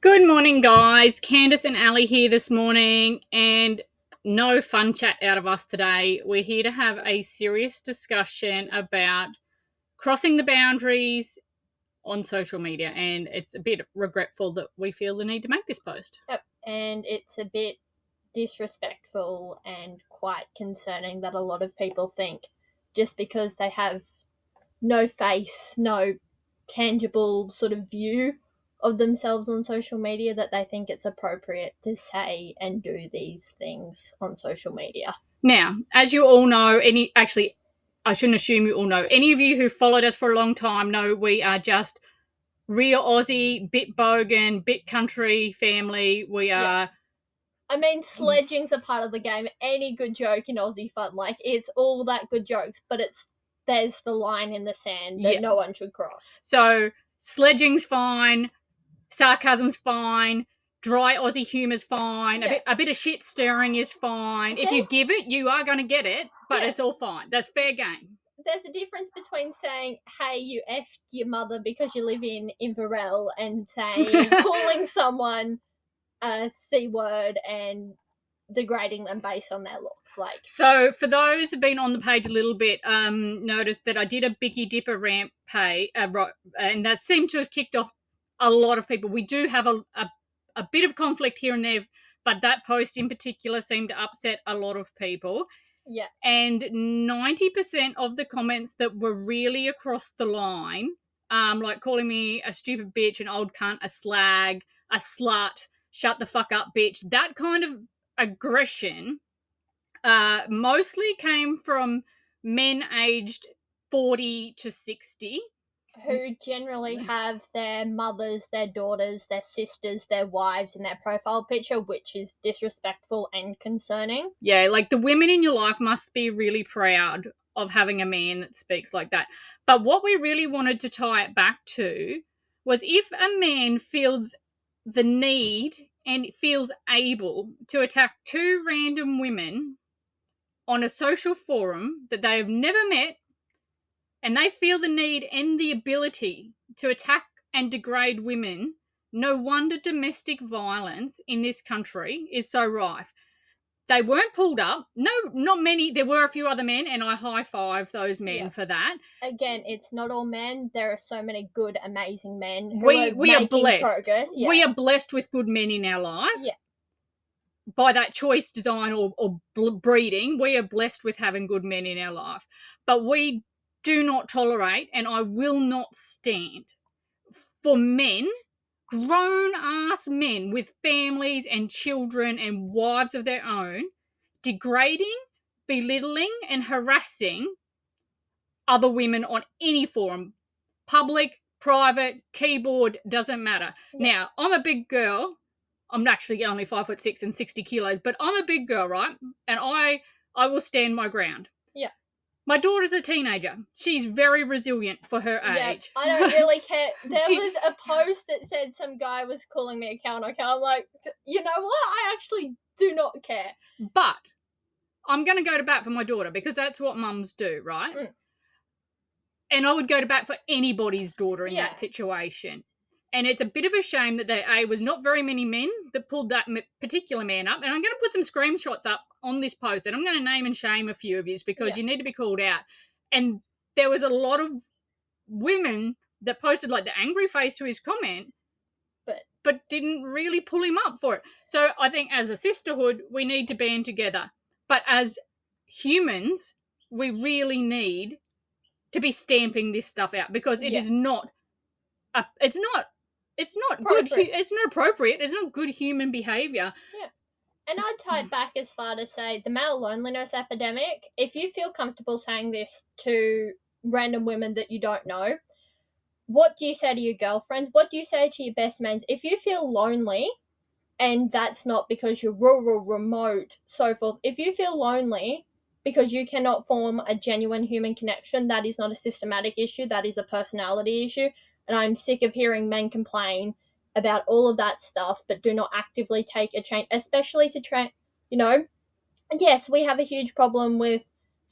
Good morning, guys. Candice and Ali here this morning, and no fun chat out of us today. We're here to have a serious discussion about crossing the boundaries on social media, and it's a bit regretful that we feel the need to make this post. Yep, and it's a bit disrespectful and quite concerning that a lot of people think just because they have no face, no tangible sort of view of themselves on social media that they think it's appropriate to say and do these things on social media. Now, as you all know, I shouldn't assume you all know, any of you who followed us for a long time know we are just real Aussie, bit bogan, bit country family. We are... I mean, sledging's a part of the game. Any good joke in Aussie fun, like, it's all that good jokes, but there's the line in the sand that no one should cross. So sledging's fine, sarcasm's fine, dry Aussie humour's fine, a bit of shit stirring is fine. If you give it, you are going to get it, but it's all fine. That's fair game. There's a difference between saying, hey, you effed your mother because you live in Inverell, and saying, calling someone a C word and degrading them based on their looks. So for those who've been on the page a little bit, noticed that I did a Bicky Dipper rant and that seemed to have kicked off a lot of people. We do have a bit of conflict here and there, but that post in particular seemed to upset a lot of people. Yeah. And 90% of the comments that were really across the line, like calling me a stupid bitch, an old cunt, a slag, a slut, shut the fuck up, bitch, that kind of aggression mostly came from men aged 40 to 60. Who generally have their mothers, their daughters, their sisters, their wives in their profile picture, which is disrespectful and concerning. Yeah, like the women in your life must be really proud of having a man that speaks like that. But what we really wanted to tie it back to was if a man feels the need and feels able to attack two random women on a social forum that they have never met, and they feel the need and the ability to attack and degrade women, no wonder domestic violence in this country is so rife. They weren't pulled up. No, not many. There were a few other men, and I high-five those men for that. Again, it's not all men. There are so many good, amazing men who we are are blessed. Progress. Yeah. We are blessed with good men in our life. Yeah. By that choice, design, or breeding, we are blessed with having good men in our life. But we do not tolerate, and I will not stand for men, grown-ass men with families and children and wives of their own, degrading, belittling, and harassing other women on any forum. Public, private, keyboard, doesn't matter. Yeah. Now, I'm a big girl. I'm actually only 5'6" and 60 kilos, but I'm a big girl, right? And I will stand my ground. Yeah. My daughter's a teenager. She's very resilient for her age. I don't really care. There was a post that said some guy was calling me a cow. I'm like, you know what? I actually do not care. But I'm going to go to bat for my daughter because that's what mums do, right? Mm. And I would go to bat for anybody's daughter in that situation. And it's a bit of a shame that there was not very many men that pulled that particular man up. And I'm going to put some screenshots up on this post, and I'm going to name and shame a few of you because you need to be called out. And there was a lot of women that posted like the angry face to his comment, but didn't really pull him up for it. So I think as a sisterhood, we need to band together. But as humans, we really need to be stamping this stuff out because it is not it's not good. It's not appropriate. It's not good human behavior. Yeah. And I'd tie it back as far to say the male loneliness epidemic. If you feel comfortable saying this to random women that you don't know, what do you say to your girlfriends? What do you say to your best mates? If you feel lonely, and that's not because you're rural, remote, so forth. If you feel lonely because you cannot form a genuine human connection, that is not a systematic issue. That is a personality issue. And I'm sick of hearing men complain about all of that stuff, but do not actively take a change, especially to try, yes, we have a huge problem with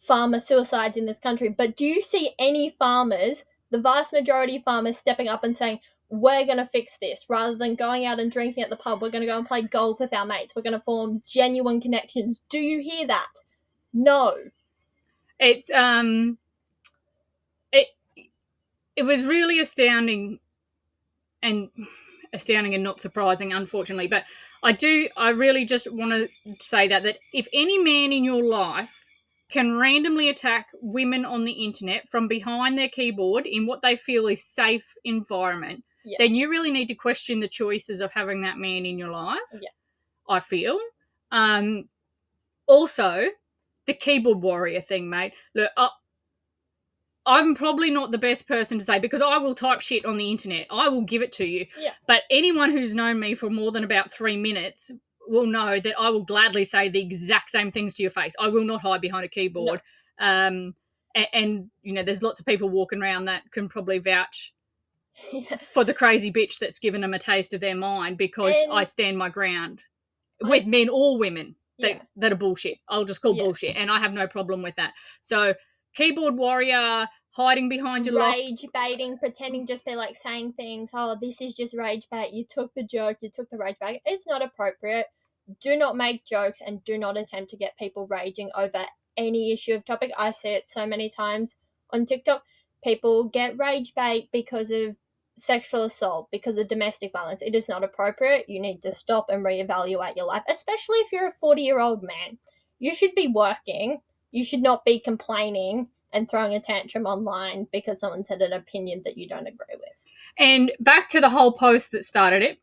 farmer suicides in this country, but do you see any farmers, the vast majority of farmers, stepping up and saying, we're going to fix this. Rather than going out and drinking at the pub, we're going to go and play golf with our mates. We're going to form genuine connections. Do you hear that? No. It's it was really astounding and not surprising, unfortunately. But I really just want to say that if any man in your life can randomly attack women on the internet from behind their keyboard in what they feel is safe environment, then you really need to question the choices of having that man in your life. Yeah. I feel. Also, the keyboard warrior thing, mate. Look, I'm probably not the best person to say, because I will type shit on the internet. I will give it to you. Yeah. But anyone who's known me for more than about 3 minutes will know that I will gladly say the exact same things to your face. I will not hide behind a keyboard. No. And you know, there's lots of people walking around that can probably vouch for the crazy bitch that's given them a taste of their mind, because I stand my ground with men or women that are bullshit. I'll just call bullshit, and I have no problem with that. So keyboard warrior, hiding behind your rage baiting, pretending just be like saying things, oh, this is just rage bait, you took the joke, you took the rage bait. It's not appropriate. Do not make jokes and do not attempt to get people raging over any issue of topic. I see it so many times on TikTok. People get rage bait because of sexual assault, because of domestic violence. It is not appropriate. You need to stop and reevaluate your life, especially if you're a 40-year-old man. You should be working. You should not be complaining and throwing a tantrum online because someone said an opinion that you don't agree with. And back to the whole post that started it,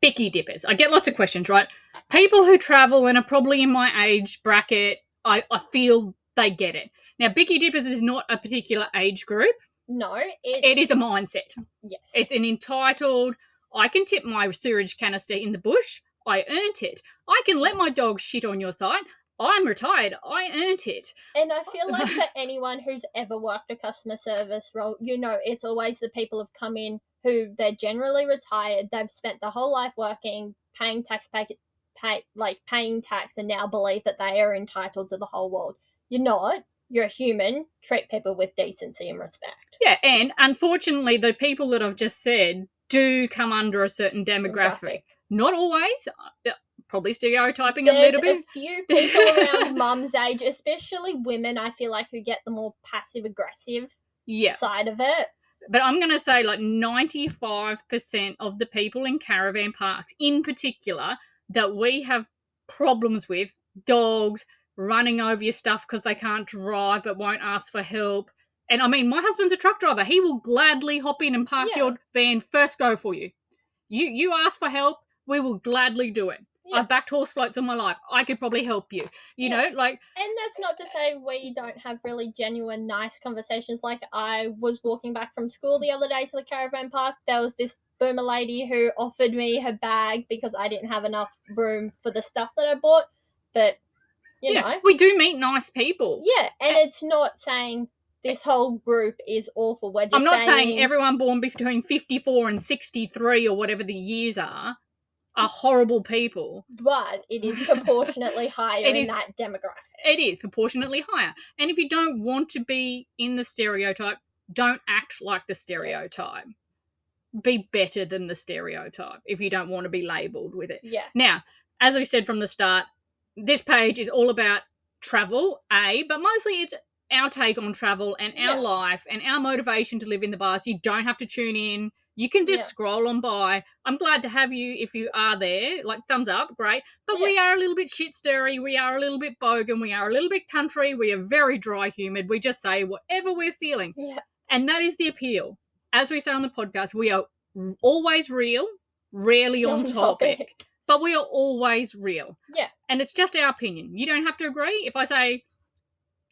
bicky dippers. I get lots of questions, right? People who travel and are probably in my age bracket, I feel they get it. Now, bicky dippers is not a particular age group. No. It is a mindset. Yes. It's an entitled, I can tip my sewage canister in the bush, I earned it. I can let my dog shit on your side, I'm retired, I earned it. And I feel like for anyone who's ever worked a customer service role, you know, it's always the people who've come in who they're generally retired, they've spent their whole life working, paying tax, paying tax, and now believe that they are entitled to the whole world. You're not. You're a human. Treat people with decency and respect. Yeah, and unfortunately, the people that I've just said do come under a certain demographic. Not always. Probably stereotyping a little bit. There's a few people around mum's age, especially women, I feel like, who get the more passive-aggressive side of it. But I'm going to say like 95% of the people in caravan parks in particular that we have problems with, dogs running over your stuff because they can't drive but won't ask for help. And I mean, my husband's a truck driver. He will gladly hop in and park your van first go for you. You ask for help, we will gladly do it. Yeah. I've backed horse floats all my life. I could probably help you. You know, like... And that's not to say we don't have really genuine, nice conversations. Like, I was walking back from school the other day to the caravan park. There was this boomer lady who offered me her bag because I didn't have enough room for the stuff that I bought. But, you know... we do meet nice people. Yeah, and it's not saying... This whole group is awful. We're just I'm not saying everyone born between 54 and 63 or whatever the years are horrible people. But it is proportionately higher in that demographic. It is proportionately higher. And if you don't want to be in the stereotype, don't act like the stereotype. Be better than the stereotype if you don't want to be labelled with it. Yeah. Now, as we said from the start, this page is all about travel, but mostly it's our take on travel and our life and our motivation to live in the bars. You don't have to tune in. You can just scroll on by. I'm glad to have you if you are there. Like, thumbs up, great. But we are a little bit shit stirry. We are a little bit bogan. We are a little bit country. We are very dry humid. We just say whatever we're feeling. Yeah. And that is the appeal. As we say on the podcast, we are always real, rarely on topic. But we are always real. Yeah. And it's just our opinion. You don't have to agree. If I say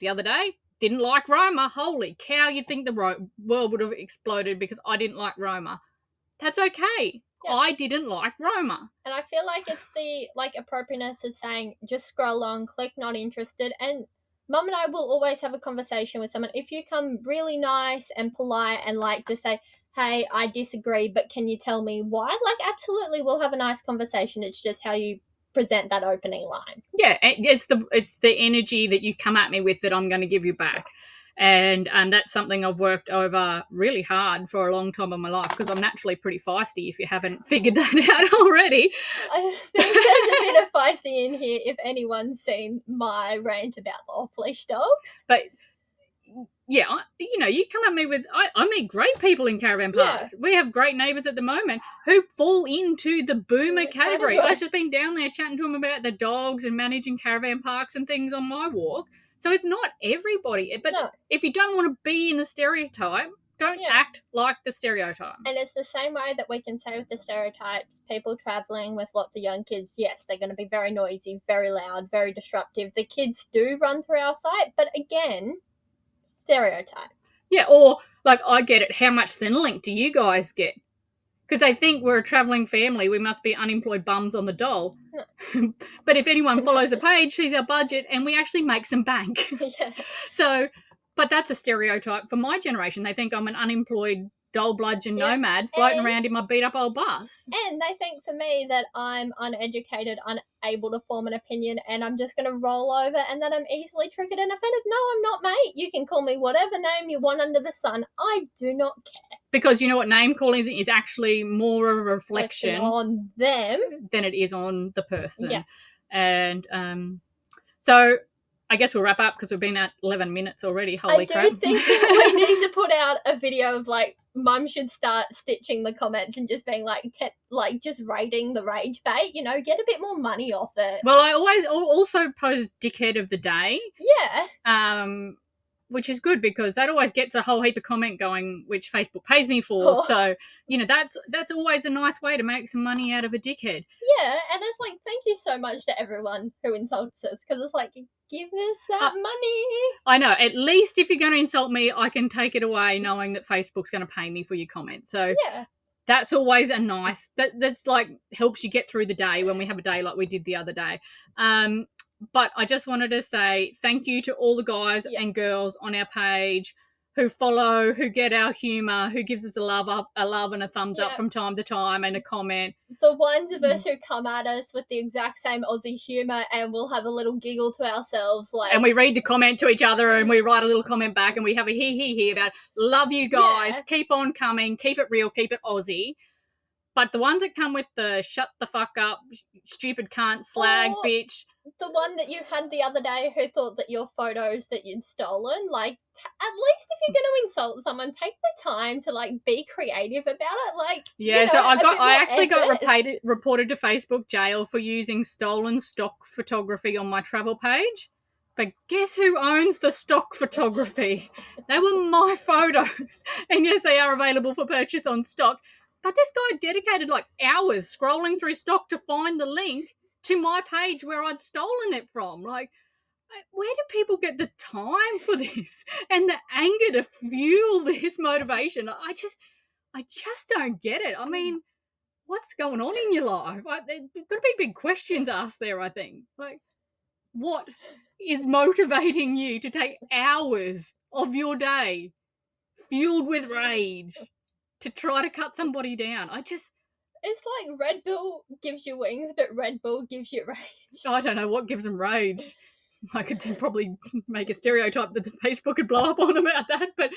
the other day, didn't like Roma, holy cow, you'd think the world would have exploded because I didn't like Roma. That's okay. Yeah. I didn't like Roma. And I feel like it's the appropriateness of saying just scroll on, click not interested. And Mum and I will always have a conversation with someone. If you come really nice and polite and just say, hey, I disagree, but can you tell me why? Absolutely, we'll have a nice conversation. It's just how you present that opening line. Yeah, it's the energy that you come at me with that I'm going to give you back. And that's something I've worked over really hard for a long time in my life, because I'm naturally pretty feisty, if you haven't figured that out already. I think there's a bit of feisty in here if anyone's seen my rant about the off-leash dogs. But yeah, you come at me with, I meet great people in caravan parks. Yeah. We have great neighbours at the moment who fall into the boomer category. I've just been down there chatting to them about the dogs and managing caravan parks and things on my walk. So it's not everybody. But if you don't want to be in the stereotype, don't act like the stereotype. And it's the same way that we can say with the stereotypes, people travelling with lots of young kids, yes, they're going to be very noisy, very loud, very disruptive. The kids do run through our site, but again, stereotype. Yeah, or like, I get it, how much Centrelink do you guys get? Because they think we're a travelling family, we must be unemployed bums on the dole. No. But if anyone follows the page, sees our budget, and we actually make some bank. Yeah. So, but that's a stereotype for my generation. They think I'm an unemployed dole bludgeon nomad floating around in my beat up old bus. And they think for me that I'm uneducated, unable to form an opinion, and I'm just going to roll over, and that I'm easily triggered and offended. No, I'm not, mate. You can call me whatever name you want under the sun. I do not care. Because you know what, name calling is actually more of a reflection on them than it is on the person. Yeah. And so I guess we'll wrap up because we've been at 11 minutes already. Holy crap. I do think we need to put out a video of, like, Mum should start stitching the comments and just being like, just rating the rage bait, get a bit more money off it. Well, I always also post dickhead of the day. Yeah. Which is good because that always gets a whole heap of comment going, which Facebook pays me for. Oh. So, that's always a nice way to make some money out of a dickhead. Yeah, and it's like, thank you so much to everyone who insults us, because it's like, give us that money. I know. At least if you're going to insult me, I can take it away knowing that Facebook's going to pay me for your comment. So that's always a nice, that's like helps you get through the day when we have a day like we did the other day. But I just wanted to say thank you to all the guys and girls on our page who follow, who get our humour, who gives us a love and a thumbs up from time to time and a comment. The ones of us who come at us with the exact same Aussie humour and we'll have a little giggle to ourselves. And we read the comment to each other and we write a little comment back and we have a hee about it. Love you guys. Yeah. Keep on coming. Keep it real. Keep it Aussie. But the ones that come with the shut the fuck up, stupid cunt, slag, bitch. The one that you had the other day who thought that your photos that you'd stolen, like, at least if you're going to insult someone, take the time to, like, be creative about it. Like, so I actually got reported to Facebook jail for using stolen stock photography on my travel page. But guess who owns the stock photography? They were my photos. And yes, they are available for purchase on stock. But this guy dedicated like hours scrolling through stock to find the link to my page where I'd stolen it from. Like, where do people get the time for this and the anger to fuel this motivation? I just don't get it. I mean, what's going on in your life? There's got to be big questions asked there, I think. Like, what is motivating you to take hours of your day fueled with rage to try to cut somebody down? It's like Red Bull gives you wings, but Red Bull gives you rage. I don't know what gives them rage. I could probably make a stereotype that the Facebook could blow up on about that, but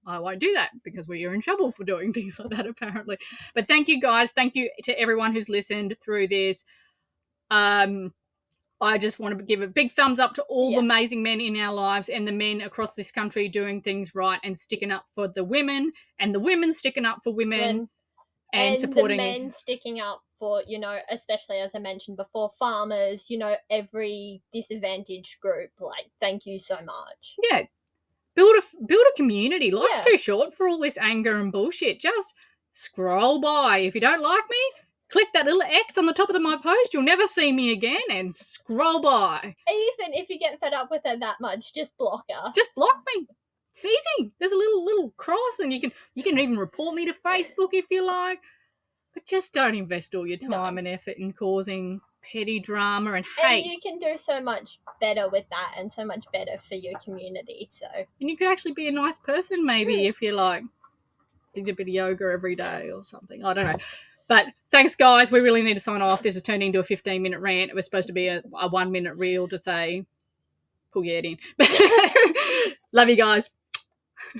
I won't do that because we are in trouble for doing things like that, apparently. But thank you, guys. Thank you to everyone who's listened through this. I just want to give a big thumbs up to all the amazing men in our lives and the men across this country doing things right and sticking up for the women and the women sticking up for women. And supporting the men sticking up for, especially as I mentioned before, farmers, every disadvantaged group. Like, thank you so much. Yeah. Build a community. Life's too short for all this anger and bullshit. Just scroll by. If you don't like me, click that little X on the top of my post. You'll never see me again and scroll by. Even if you get fed up with her that much, just block her. Just block me. It's easy. There's a little cross and you can even report me to Facebook if you like. But just don't invest all your time and effort in causing petty drama and hate. And you can do so much better with that and so much better for your community. And you could actually be a nice person maybe if you like did a bit of yoga every day or something. I don't know. But thanks, guys. We really need to sign off. This has turned into a 15-minute rant. It was supposed to be a 1-minute reel to say pull your head in. Love you guys.